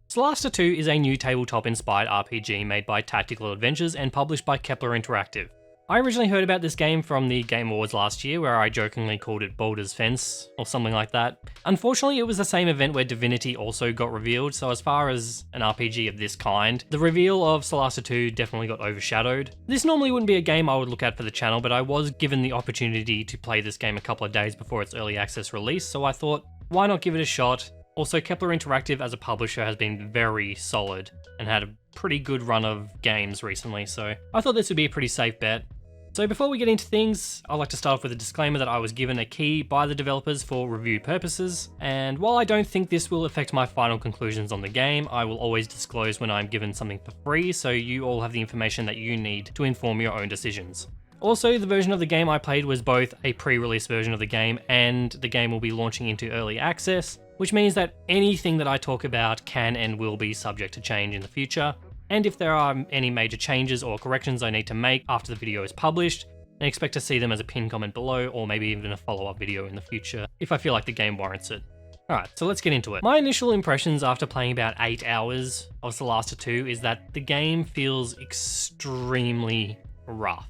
Solasta 2 is a new tabletop-inspired RPG made by Tactical Adventures and published by Kepler Interactive. I originally heard about this game from the Game Awards last year, where I jokingly called it Baldur's Fence, or something like that. Unfortunately, it was the same event where Divinity also got revealed, so as far as an RPG of this kind, the reveal of Solasta 2 definitely got overshadowed. This normally wouldn't be a game I would look at for the channel, but I was given the opportunity to play this game a couple of days before its early access release, so I thought, why not give it a shot? Also, Kepler Interactive as a publisher has been very solid and had a pretty good run of games recently, so I thought this would be a pretty safe bet. So before we get into things, I'd like to start off with a disclaimer that I was given a key by the developers for review purposes, and while I don't think this will affect my final conclusions on the game, I will always disclose when I'm given something for free, so you all have the information that you need to inform your own decisions. Also, the version of the game I played was both a pre-release version of the game and the game will be launching into early access, which means that anything that I talk about can and will be subject to change in the future. And if there are any major changes or corrections I need to make after the video is published, then expect to see them as a pinned comment below or maybe even a follow-up video in the future if I feel like the game warrants it. Alright, so let's get into it. My initial impressions after playing about 8 hours of Solasta 2 is that the game feels extremely rough.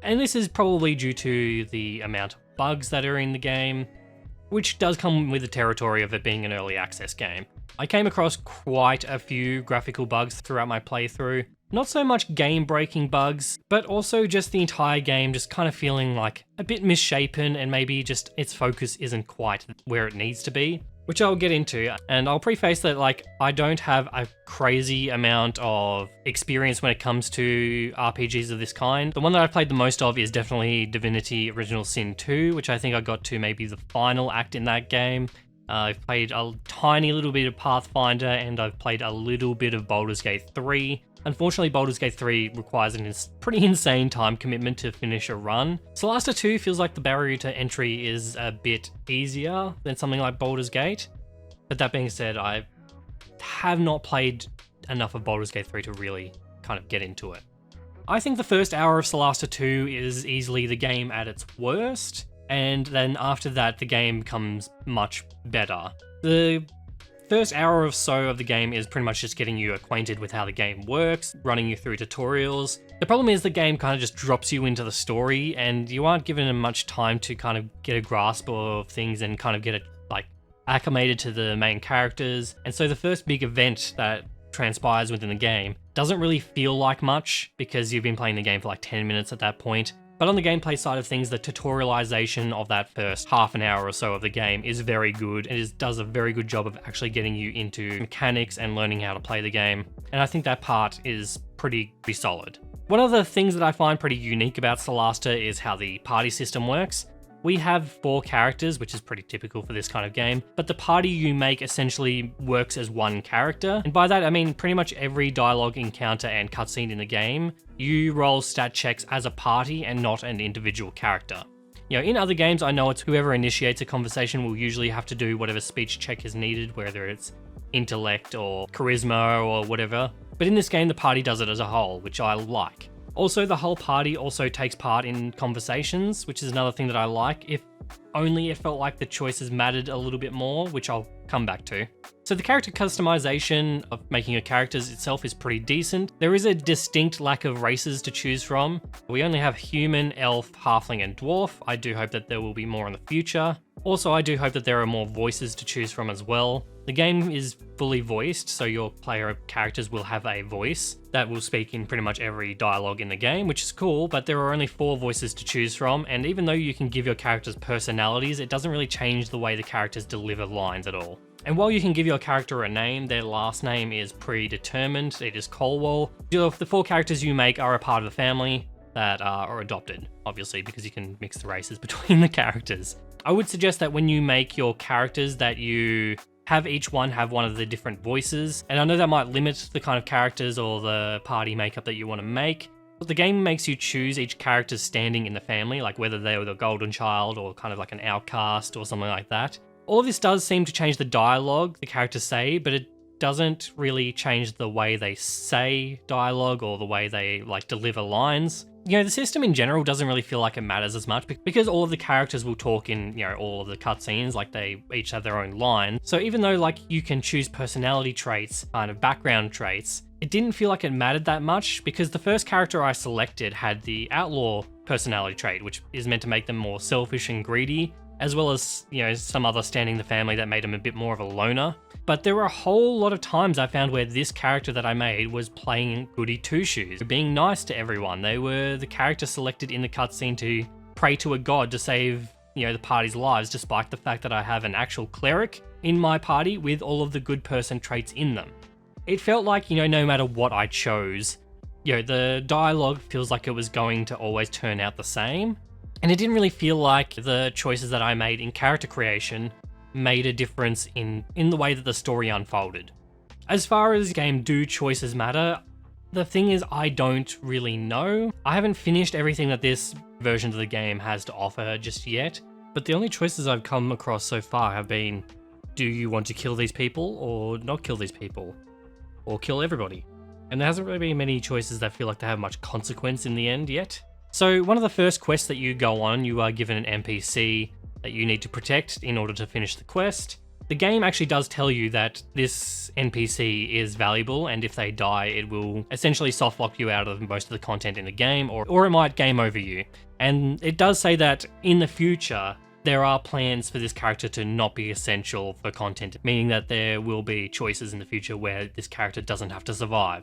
And this is probably due to the amount of bugs that are in the game, which does come with the territory of it being an early access game. I came across quite a few graphical bugs throughout my playthrough. Not so much game-breaking bugs, but also just the entire game just kind of feeling like a bit misshapen and maybe just its focus isn't quite where it needs to be, which I'll get into. And I'll preface that I don't have a crazy amount of experience when it comes to RPGs of this kind. The one that I've played the most of is definitely Divinity Original Sin 2, which I think I got to maybe the final act in that game. I've played a tiny little bit of Pathfinder and I've played a little bit of Baldur's Gate 3. Unfortunately, Baldur's Gate 3 requires a pretty insane time commitment to finish a run. Solasta 2 feels like the barrier to entry is a bit easier than something like Baldur's Gate. But that being said, I have not played enough of Baldur's Gate 3 to really kind of get into it. I think the first hour of Solasta 2 is easily the game at its worst, and then after that the game becomes much better. The first hour or so of the game is pretty much just getting you acquainted with how the game works, running you through tutorials. The problem is the game kind of just drops you into the story and you aren't given much time to kind of get a grasp of things and kind of get acclimated to the main characters. And so the first big event that transpires within the game doesn't really feel like much because you've been playing the game for like 10 minutes at that point. But on the gameplay side of things, the tutorialization of that first half an hour or so of the game is very good. It does a very good job of actually getting you into mechanics and learning how to play the game. And I think that part is pretty solid. One of the things that I find pretty unique about Solasta is how the party system works. We have 4 characters, which is pretty typical for this kind of game, but the party you make essentially works as one character. And by that, I mean pretty much every dialogue encounter and cutscene in the game, you roll stat checks as a party and not an individual character. You know, in other games, I know it's whoever initiates a conversation will usually have to do whatever speech check is needed, whether it's intellect or charisma or whatever. But in this game, the party does it as a whole, which I like. Also, the whole party also takes part in conversations, which is another thing that I like, if only it felt like the choices mattered a little bit more, which I'll come back to. So the character customization of making your characters itself is pretty decent. There is a distinct lack of races to choose from. We only have human, elf, halfling, and dwarf. I do hope that there will be more in the future. Also, I do hope that there are more voices to choose from as well. The game is fully voiced, so your player characters will have a voice that will speak in pretty much every dialogue in the game, which is cool, but there are only 4 voices to choose from, and even though you can give your characters personalities, it doesn't really change the way the characters deliver lines at all. And while you can give your character a name, their last name is predetermined, it is Colwell. The 4 characters you make are a part of the family that are adopted, obviously, because you can mix the races between the characters. I would suggest that when you make your characters that you have each one have one of the different voices, and I know that might limit the kind of characters or the party makeup that you want to make, but the game makes you choose each character's standing in the family, like whether they're the golden child or kind of like an outcast or something like that. All of this does seem to change the dialogue the characters say, but it doesn't really change the way they say dialogue or the way they deliver lines. The system in general doesn't really feel like it matters as much because all of the characters will talk in, all of the cutscenes, like they each have their own line. So even though like you can choose personality traits, kind of background traits, it didn't feel like it mattered that much because the first character I selected had the outlaw personality trait, which is meant to make them more selfish and greedy, as well as, some other standing in the family that made him a bit more of a loner. But there were a whole lot of times I found where this character that I made was playing goody two-shoes, being nice to everyone. They were the character selected in the cutscene to pray to a god to save, the party's lives, despite the fact that I have an actual cleric in my party with all of the good person traits in them. It felt like, no matter what I chose, the dialogue feels like it was going to always turn out the same. And it didn't really feel like the choices that I made in character creation made a difference in the way that the story unfolded. As far as game do choices matter, the thing is I don't really know. I haven't finished everything that this version of the game has to offer just yet, but the only choices I've come across so far have been, do you want to kill these people or not kill these people? Or kill everybody? And there hasn't really been many choices that feel like they have much consequence in the end yet. So one of the first quests that you go on, you are given an NPC that you need to protect in order to finish the quest. The game actually does tell you that this NPC is valuable, and if they die, it will essentially softlock you out of most of the content in the game, or it might game over you. And it does say that in the future, there are plans for this character to not be essential for content, meaning that there will be choices in the future where this character doesn't have to survive.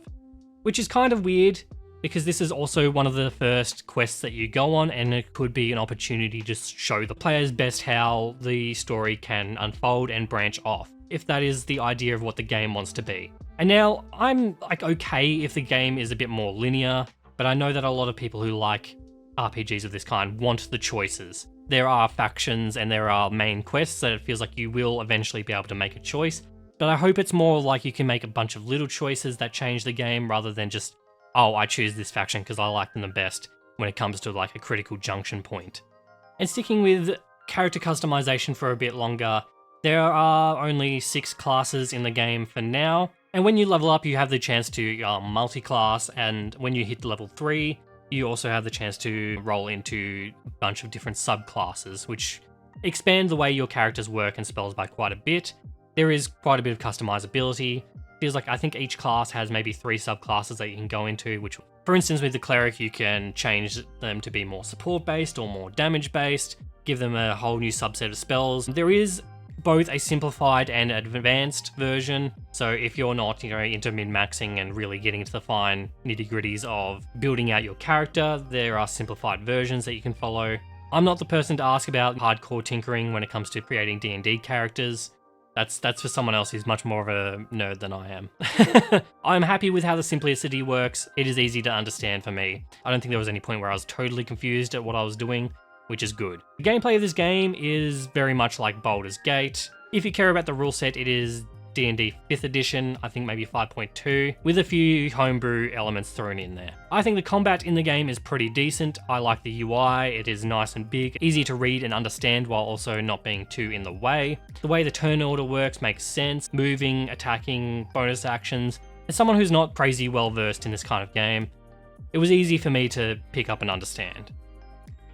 Which is kind of weird, because this is also one of the first quests that you go on, and it could be an opportunity to show the players best how the story can unfold and branch off, if that is the idea of what the game wants to be. And now, I'm okay if the game is a bit more linear, but I know that a lot of people who like RPGs of this kind want the choices. There are factions and there are main quests that it feels like you will eventually be able to make a choice, but I hope it's more like you can make a bunch of little choices that change the game rather than just, oh, I choose this faction because I like them the best when it comes to a critical junction point. And sticking with character customization for a bit longer, there are only 6 classes in the game for now, and when you level up you have the chance to multi-class, and when you hit level 3, you also have the chance to roll into a bunch of different subclasses, which expand the way your characters work and spells by quite a bit. There is quite a bit of customizability. Feels like I think each class has maybe 3 subclasses that you can go into, which, for instance, with the cleric, you can change them to be more support-based or more damage-based, give them a whole new subset of spells. There is both a simplified and advanced version, so if you're not, into min-maxing and really getting into the fine nitty-gritties of building out your character, there are simplified versions that you can follow. I'm not the person to ask about hardcore tinkering when it comes to creating D&D characters. That's for someone else who's much more of a nerd than I am. I'm happy with how the simplicity works. It is easy to understand for me. I don't think there was any point where I was totally confused at what I was doing, which is good. The gameplay of this game is very much like Baldur's Gate. If you care about the rule set, it is D&D 5th edition, I think maybe 5.2, with a few homebrew elements thrown in there. I think the combat in the game is pretty decent. I like the UI, it is nice and big, easy to read and understand while also not being too in the way. The way the turn order works makes sense, moving, attacking, bonus actions. As someone who's not crazy well versed in this kind of game, it was easy for me to pick up and understand.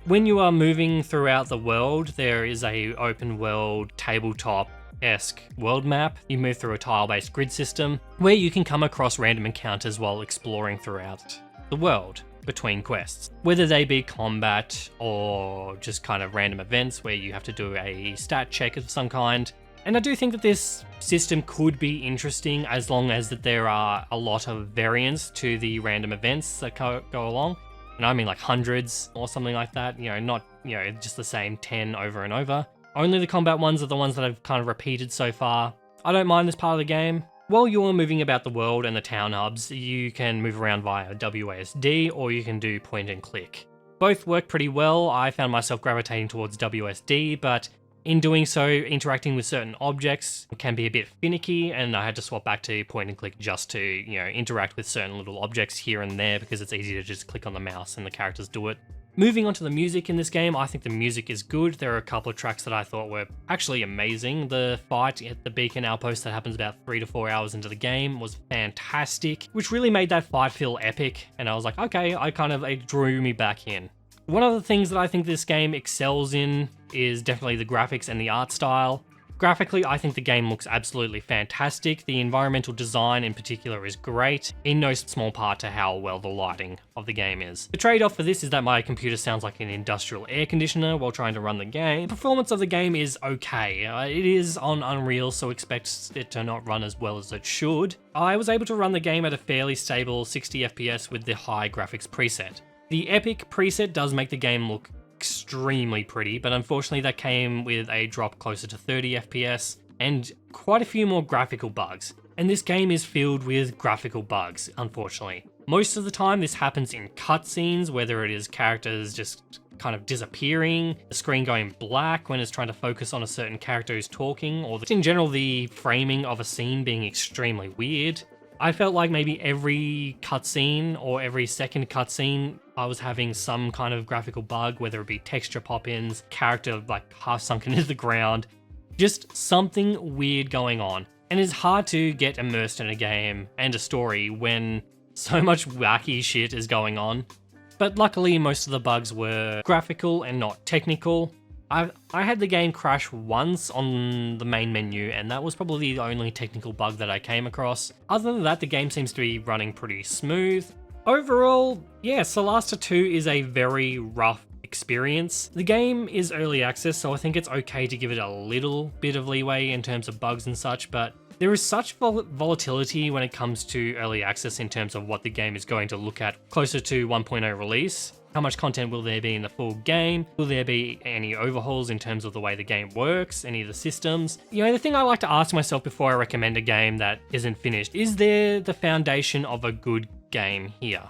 When you are moving throughout the world, there is a open world tabletop-esque world map. You move through a tile-based grid system where you can come across random encounters while exploring throughout the world between quests, whether they be combat or just kind of random events where you have to do a stat check of some kind. And I do think that this system could be interesting as long as that there are a lot of variants to the random events that go along. And I mean hundreds or something like that, not, just the same 10 over and over. Only the combat ones are the ones that I've kind of repeated so far. I don't mind this part of the game. While you're moving about the world and the town hubs, you can move around via WASD or you can do point and click. Both work pretty well. I found myself gravitating towards WSD, but in doing so, interacting with certain objects can be a bit finicky, and I had to swap back to point and click just to, interact with certain little objects here and there because it's easy to just click on the mouse and the characters do it. Moving on to the music in this game, I think the music is good. There are a couple of tracks that I thought were actually amazing. The fight at the Beacon Outpost that happens about 3 to 4 hours into the game was fantastic, which really made that fight feel epic, and I was like, okay, it drew me back in. One of the things that I think this game excels in is definitely the graphics and the art style. Graphically, I think the game looks absolutely fantastic. The environmental design in particular is great, in no small part to how well the lighting of the game is. The trade-off for this is that my computer sounds like an industrial air conditioner while trying to run the game. The performance of the game is okay. It is on Unreal, so expect it to not run as well as it should. I was able to run the game at a fairly stable 60 FPS with the high graphics preset. The Epic preset does make the game look extremely pretty, but unfortunately that came with a drop closer to 30 FPS and quite a few more graphical bugs. And this game is filled with graphical bugs, unfortunately. Most of the time this happens in cutscenes, whether it is characters just kind of disappearing, the screen going black when it's trying to focus on a certain character who's talking, or in general the framing of a scene being extremely weird. I felt like maybe every cutscene or every second cutscene, I was having some kind of graphical bug, whether it be texture pop-ins, character like half sunken into the ground, just something weird going on. And it's hard to get immersed in a game and a story when so much wacky shit is going on. But luckily, most of the bugs were graphical and not technical. I had the game crash once on the main menu, and that was probably the only technical bug that I came across. Other than that, the game seems to be running pretty smooth. Overall, yeah, Solasta 2 is a very rough experience. The game is early access, so I think it's okay to give it a little bit of leeway in terms of bugs and such, but there is such volatility when it comes to early access in terms of what the game is going to look at closer to 1.0 release. How much content will there be in the full game? Will there be any overhauls in terms of the way the game works? Any of the systems? You know, the thing I like to ask myself before I recommend a game that isn't finished, is there the foundation of a good game here?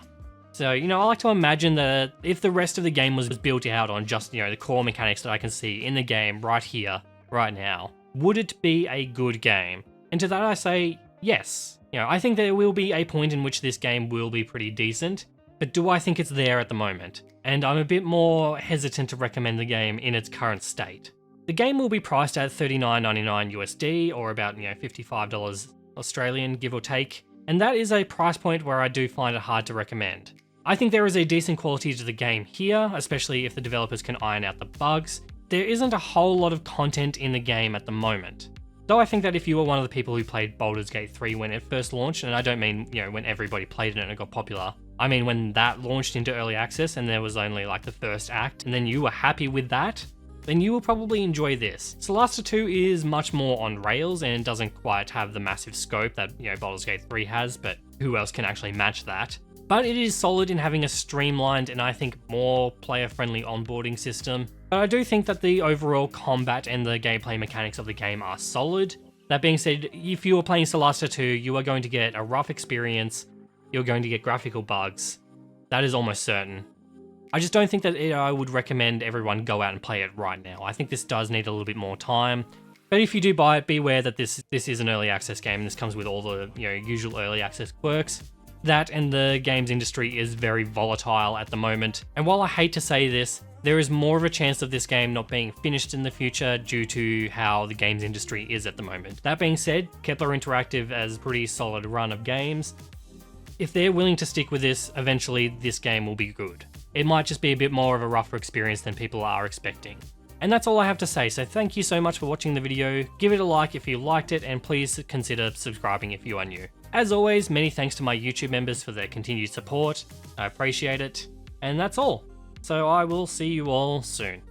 So, you know, I like to imagine that if the rest of the game was built out on just, you know, the core mechanics that I can see in the game right here, right now, would it be a good game? And to that I say, yes. You know, I think there will be a point in which this game will be pretty decent, but do I think it's there at the moment? And I'm a bit more hesitant to recommend the game in its current state. The game will be priced at $39.99 USD, or about, you know, $55 Australian, give or take. And that is a price point where I do find it hard to recommend. I think there is a decent quality to the game here, especially if the developers can iron out the bugs. There isn't a whole lot of content in the game at the moment. Though I think that if you were one of the people who played Baldur's Gate 3 when it first launched, and I don't mean, you know, when everybody played it and it got popular, I mean when that launched into early access and there was only like the first act, and then you were happy with that, then you will probably enjoy this. Solasta 2 is much more on rails and doesn't quite have the massive scope that, you know, Baldur's Gate 3 has, but who else can actually match that? But it is solid in having a streamlined and I think more player-friendly onboarding system. But I do think that the overall combat and the gameplay mechanics of the game are solid. That being said, if you are playing Solasta 2, you are going to get a rough experience, you're going to get graphical bugs. That is almost certain. I just don't think that I would recommend everyone go out and play it right now. I think this does need a little bit more time. But if you do buy it, beware that this is an early access game and this comes with all the, you know, usual early access quirks. That and the games industry is very volatile at the moment. And while I hate to say this, there is more of a chance of this game not being finished in the future due to how the games industry is at the moment. That being said, Kepler Interactive has a pretty solid run of games. If they're willing to stick with this, eventually this game will be good. It might just be a bit more of a rougher experience than people are expecting. And that's all I have to say, so thank you so much for watching the video. Give it a like if you liked it, and please consider subscribing if you are new. As always, many thanks to my YouTube members for their continued support. I appreciate it. And that's all. So I will see you all soon.